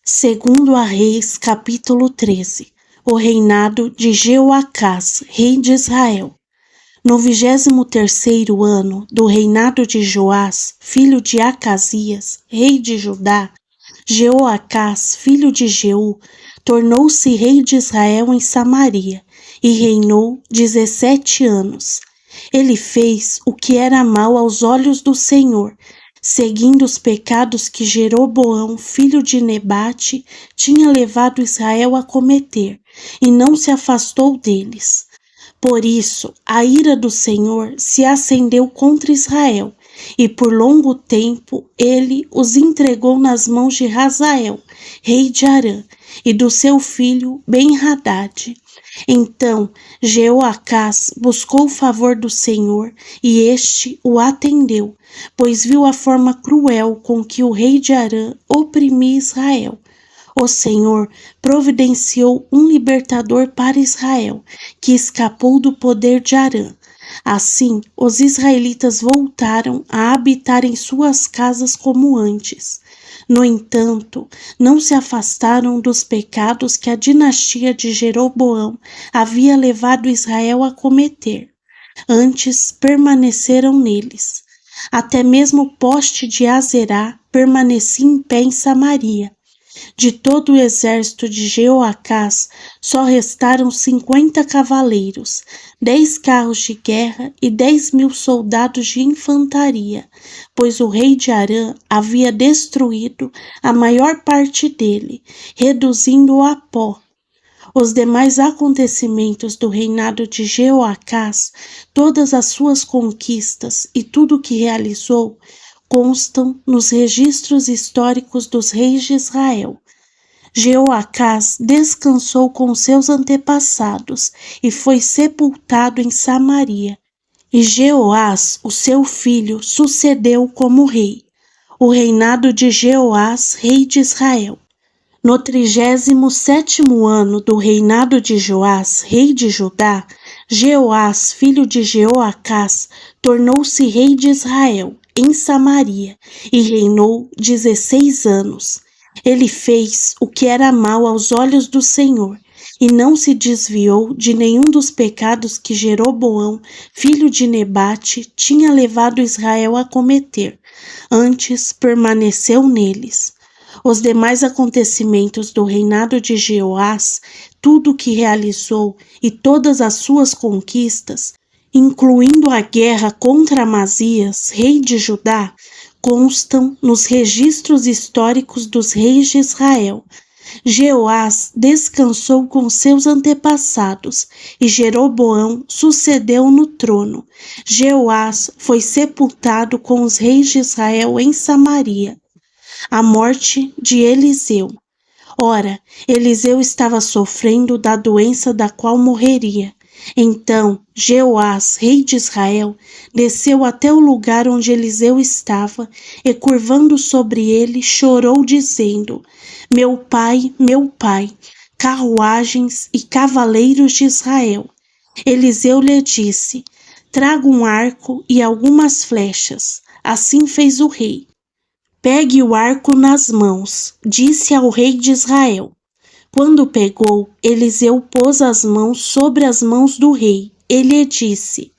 Segundo a Reis, capítulo 13. O reinado de Jeoacás, rei de Israel. No 23º ano do reinado de Joás, filho de Acasias, rei de Judá, Jeoacás, filho de Jeú, tornou-se rei de Israel em Samaria e reinou 17 anos. Ele fez o que era mal aos olhos do Senhor, seguindo os pecados que Jeroboão, filho de Nebate, tinha levado Israel a cometer, e não se afastou deles. Por isso, a ira do Senhor se acendeu contra Israel, e por longo tempo ele os entregou nas mãos de Hazael, rei de Arã, e do seu filho Ben-Hadad. Então Jeoacás buscou o favor do Senhor, e este o atendeu, pois viu a forma cruel com que o rei de Arã oprimia Israel. O Senhor providenciou um libertador para Israel, que escapou do poder de Arã. Assim, os israelitas voltaram a habitar em suas casas como antes. No entanto, não se afastaram dos pecados que a dinastia de Jeroboão havia levado Israel a cometer. Antes, permaneceram neles. Até mesmo o poste de Azerá permanecia em pé em Samaria. De todo o exército de Jeoacás, só restaram 50 cavaleiros, 10 carros de guerra e 10.000 soldados de infantaria, pois o rei de Arã havia destruído a maior parte dele, reduzindo-o a pó. Os demais acontecimentos do reinado de Jeoacás, todas as suas conquistas e tudo o que realizou, constam nos registros históricos dos reis de Israel. Jeoacás descansou com seus antepassados e foi sepultado em Samaria. E Jeoás, o seu filho, sucedeu como rei. O reinado de Jeoás, rei de Israel. No 37º ano do reinado de Joás, rei de Judá, Jeoás, filho de Jeoacás, tornou-se rei de Israel, em Samaria, e reinou 16 anos. Ele fez o que era mal aos olhos do Senhor, e não se desviou de nenhum dos pecados que Jeroboão, filho de Nebate, tinha levado Israel a cometer. Antes, permaneceu neles. Os demais acontecimentos do reinado de Jeoás, tudo o que realizou e todas as suas conquistas, incluindo a guerra contra Amazias, rei de Judá, constam nos registros históricos dos reis de Israel. Jeoás descansou com seus antepassados, e Jeroboão sucedeu no trono. Jeoás foi sepultado com os reis de Israel em Samaria. A morte de Eliseu. Ora, Eliseu estava sofrendo da doença da qual morreria. Então Jeoás, rei de Israel, desceu até o lugar onde Eliseu estava e, curvando sobre ele, chorou, dizendo: meu pai, carruagens e cavaleiros de Israel. Eliseu lhe disse: traga um arco e algumas flechas. Assim fez o rei. Pegue o arco nas mãos, disse ao rei de Israel. Quando pegou, Eliseu pôs as mãos sobre as mãos do rei. Ele disse: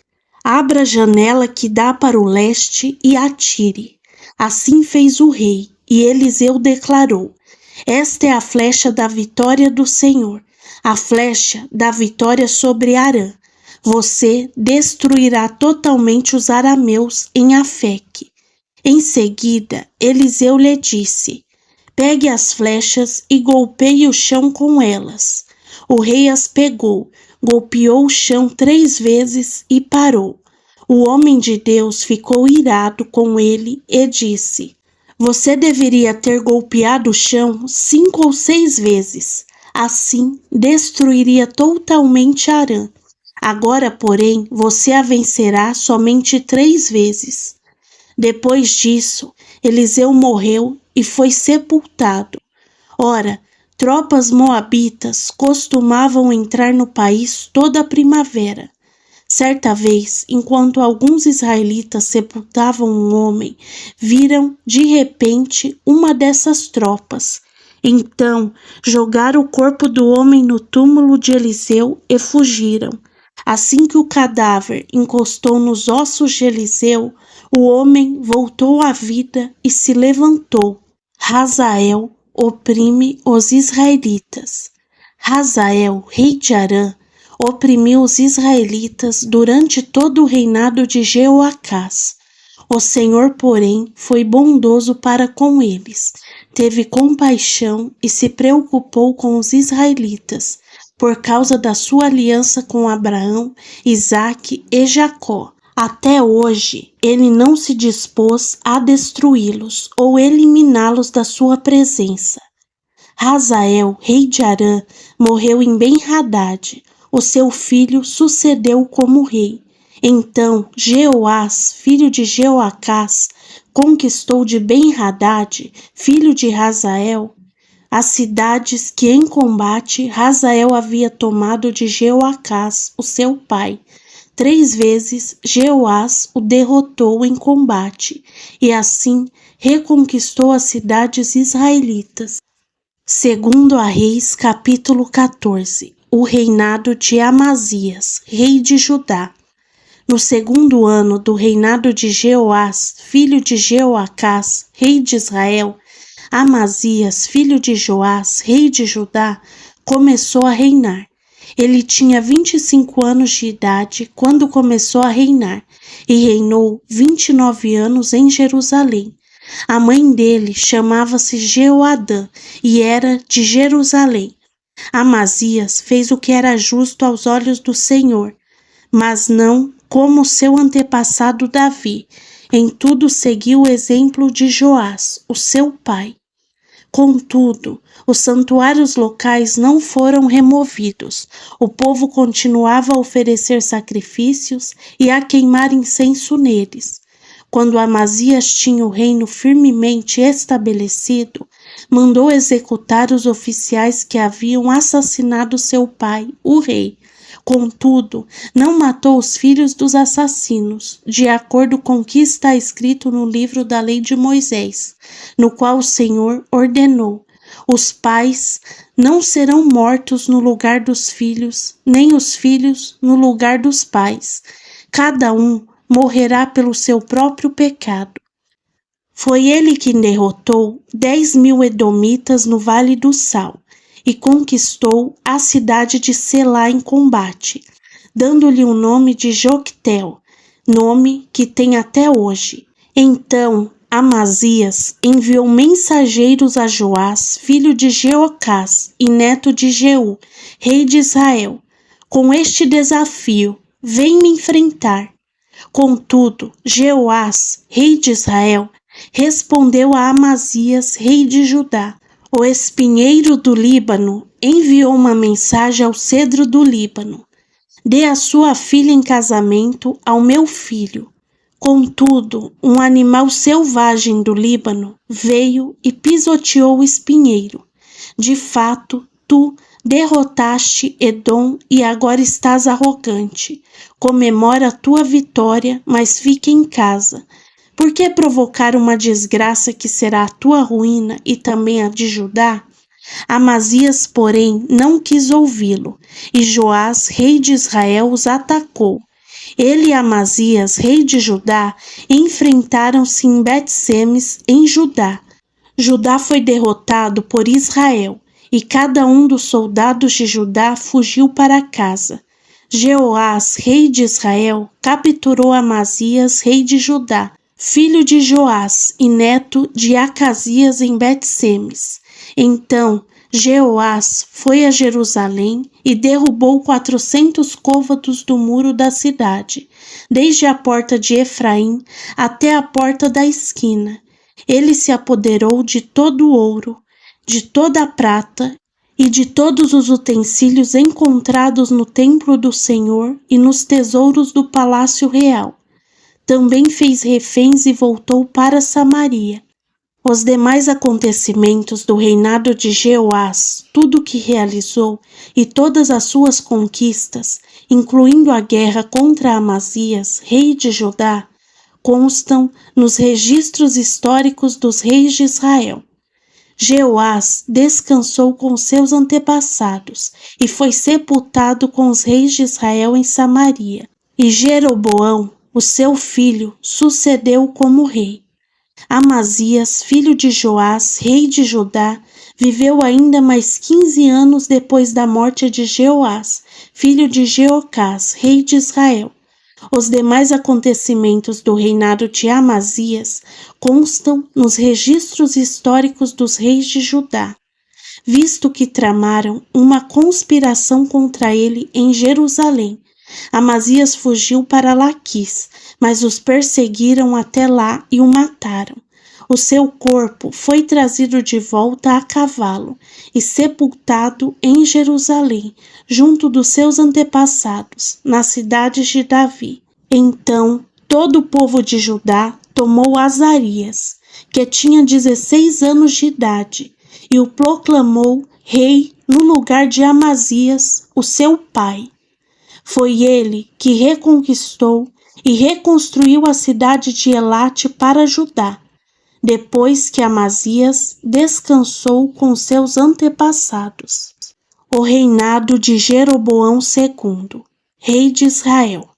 abra a janela que dá para o leste e atire. Assim fez o rei, e Eliseu declarou: esta é a flecha da vitória do Senhor, a flecha da vitória sobre Arã. Você destruirá totalmente os arameus em Afeque. Em seguida, Eliseu lhe disse: pegue as flechas e golpeie o chão com elas. O rei as pegou, golpeou o chão 3 vezes e parou. O homem de Deus ficou irado com ele e disse: você deveria ter golpeado o chão 5 ou 6 vezes. Assim, destruiria totalmente Arã. Agora, porém, você a vencerá somente 3 vezes. Depois disso, Eliseu morreu e foi sepultado. Ora, tropas moabitas costumavam entrar no país toda a primavera. Certa vez, enquanto alguns israelitas sepultavam um homem, viram de repente uma dessas tropas Então jogaram o corpo do homem no túmulo de Eliseu e fugiram. Assim que o cadáver encostou nos ossos de Eliseu, o homem voltou à vida e se levantou. Hazael oprime os israelitas. Hazael, rei de Arã, oprimiu os israelitas durante todo o reinado de Jeoacás. O Senhor, porém, foi bondoso para com eles, teve compaixão e se preocupou com os israelitas, por causa da sua aliança com Abraão, Isaque e Jacó. Até hoje, ele não se dispôs a destruí-los ou eliminá-los da sua presença. Hazael, rei de Arã, morreu em Ben-Hadad. O seu filho sucedeu como rei. Então Jeoás, filho de Jeoacás, conquistou de Ben-Hadad, filho de Hazael, as cidades que em combate Hazael havia tomado de Jeoacás, o seu pai. 3 vezes Jeoás o derrotou em combate, e assim reconquistou as cidades israelitas. Segundo a Reis, capítulo 14. O reinado de Amazias, rei de Judá. No segundo ano do reinado de Jeoás, filho de Jeoacás, rei de Israel, Amazias, filho de Joás, rei de Judá, começou a reinar. Ele tinha 25 anos de idade quando começou a reinar e reinou 29 anos em Jerusalém. A mãe dele chamava-se Jeoadã e era de Jerusalém. Amazias fez o que era justo aos olhos do Senhor, mas não como seu antepassado Davi. Em tudo seguiu o exemplo de Joás, o seu pai. Contudo, os santuários locais não foram removidos. O povo continuava a oferecer sacrifícios e a queimar incenso neles. Quando Amazias tinha o reino firmemente estabelecido, mandou executar os oficiais que haviam assassinado seu pai, o rei. Contudo, não matou os filhos dos assassinos, de acordo com o que está escrito no livro da lei de Moisés, no qual o Senhor ordenou: os pais não serão mortos no lugar dos filhos, nem os filhos no lugar dos pais. Cada um morrerá pelo seu próprio pecado. Foi ele quem derrotou 10.000 edomitas no Vale do Sal e conquistou a cidade de Selá em combate, dando-lhe o nome de Joctel, nome que tem até hoje. Então Amazias enviou mensageiros a Joás, filho de Jeoacás e neto de Jeú, rei de Israel, com este desafio: vem me enfrentar. Contudo, Jeoás, rei de Israel, respondeu a Amazias, rei de Judá: o espinheiro do Líbano enviou uma mensagem ao cedro do Líbano: dê a sua filha em casamento ao meu filho. Contudo, um animal selvagem do Líbano veio e pisoteou o espinheiro. De fato, tu derrotaste Edom e agora estás arrogante. Comemora a tua vitória, mas fique em casa. Por que provocar uma desgraça que será a tua ruína e também a de Judá? Amazias, porém, não quis ouvi-lo, e Joás, rei de Israel, os atacou. Ele e Amazias, rei de Judá, enfrentaram-se em Bet-Semes, em Judá. Judá foi derrotado por Israel, e cada um dos soldados de Judá fugiu para casa. Jeoás, rei de Israel, capturou Amazias, rei de Judá, filho de Joás e neto de Acasias em Bet-Semes. Então Jeoás foi a Jerusalém e derrubou 400 côvados do muro da cidade, desde a porta de Efraim até a porta da esquina. Ele se apoderou de todo o ouro, de toda a prata e de todos os utensílios encontrados no templo do Senhor e nos tesouros do palácio real. Também fez reféns e voltou para Samaria. Os demais acontecimentos do reinado de Jeoás, tudo o que realizou e todas as suas conquistas, incluindo a guerra contra Amazias, rei de Judá, constam nos registros históricos dos reis de Israel. Jeoás descansou com seus antepassados e foi sepultado com os reis de Israel em Samaria. E Jeroboão, o seu filho, sucedeu como rei. Amazias, filho de Joás, rei de Judá, viveu ainda mais 15 anos depois da morte de Jeoás, filho de Jeocás, rei de Israel. Os demais acontecimentos do reinado de Amazias constam nos registros históricos dos reis de Judá, visto que tramaram uma conspiração contra ele em Jerusalém. Amazias fugiu para Laquis, mas os perseguiram até lá e o mataram. O seu corpo foi trazido de volta a cavalo e sepultado em Jerusalém, junto dos seus antepassados, nas cidades de Davi. Então, todo o povo de Judá tomou Azarias, que tinha 16 anos de idade, e o proclamou rei no lugar de Amazias, o seu pai. Foi ele que reconquistou e reconstruiu a cidade de Elate para Judá, depois que Amazias descansou com seus antepassados. O reinado de Jeroboão II, rei de Israel.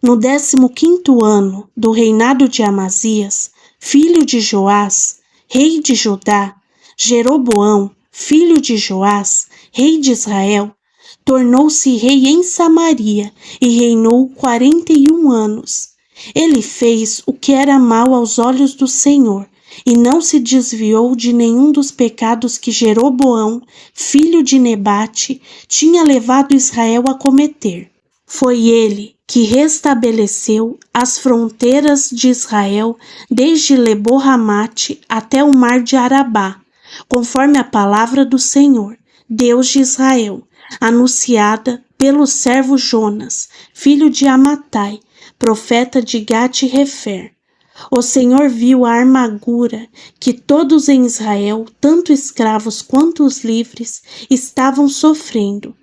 No 15º ano do reinado de Amazias, filho de Joás, rei de Judá, Jeroboão, filho de Joás, rei de Israel, tornou-se rei em Samaria e reinou 41 anos. Ele fez o que era mal aos olhos do Senhor e não se desviou de nenhum dos pecados que Jeroboão, filho de Nebate, tinha levado Israel a cometer. Foi ele que restabeleceu as fronteiras de Israel desde Lebo-Ramate até o mar de Arabá, conforme a palavra do Senhor, Deus de Israel, anunciada pelo servo Jonas, filho de Amatai, profeta de Gate-Hefer. O Senhor viu a amargura que todos em Israel, tanto escravos quanto os livres, estavam sofrendo.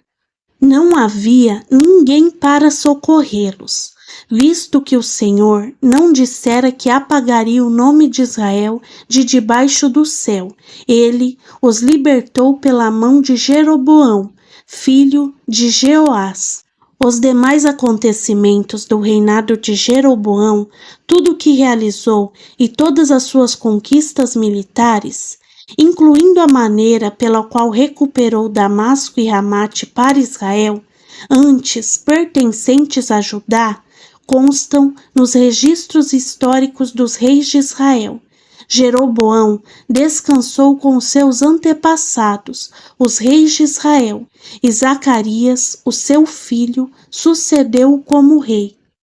Não havia ninguém para socorrê-los, visto que o Senhor não dissera que apagaria o nome de Israel de debaixo do céu. Ele os libertou pela mão de Jeroboão, filho de Jeoás. Os demais acontecimentos do reinado de Jeroboão, tudo o que realizou e todas as suas conquistas militares, incluindo a maneira pela qual recuperou Damasco e Ramate para Israel, antes pertencentes a Judá, constam nos registros históricos dos reis de Israel. Jeroboão descansou com seus antepassados, os reis de Israel, e Zacarias, o seu filho, sucedeu como rei.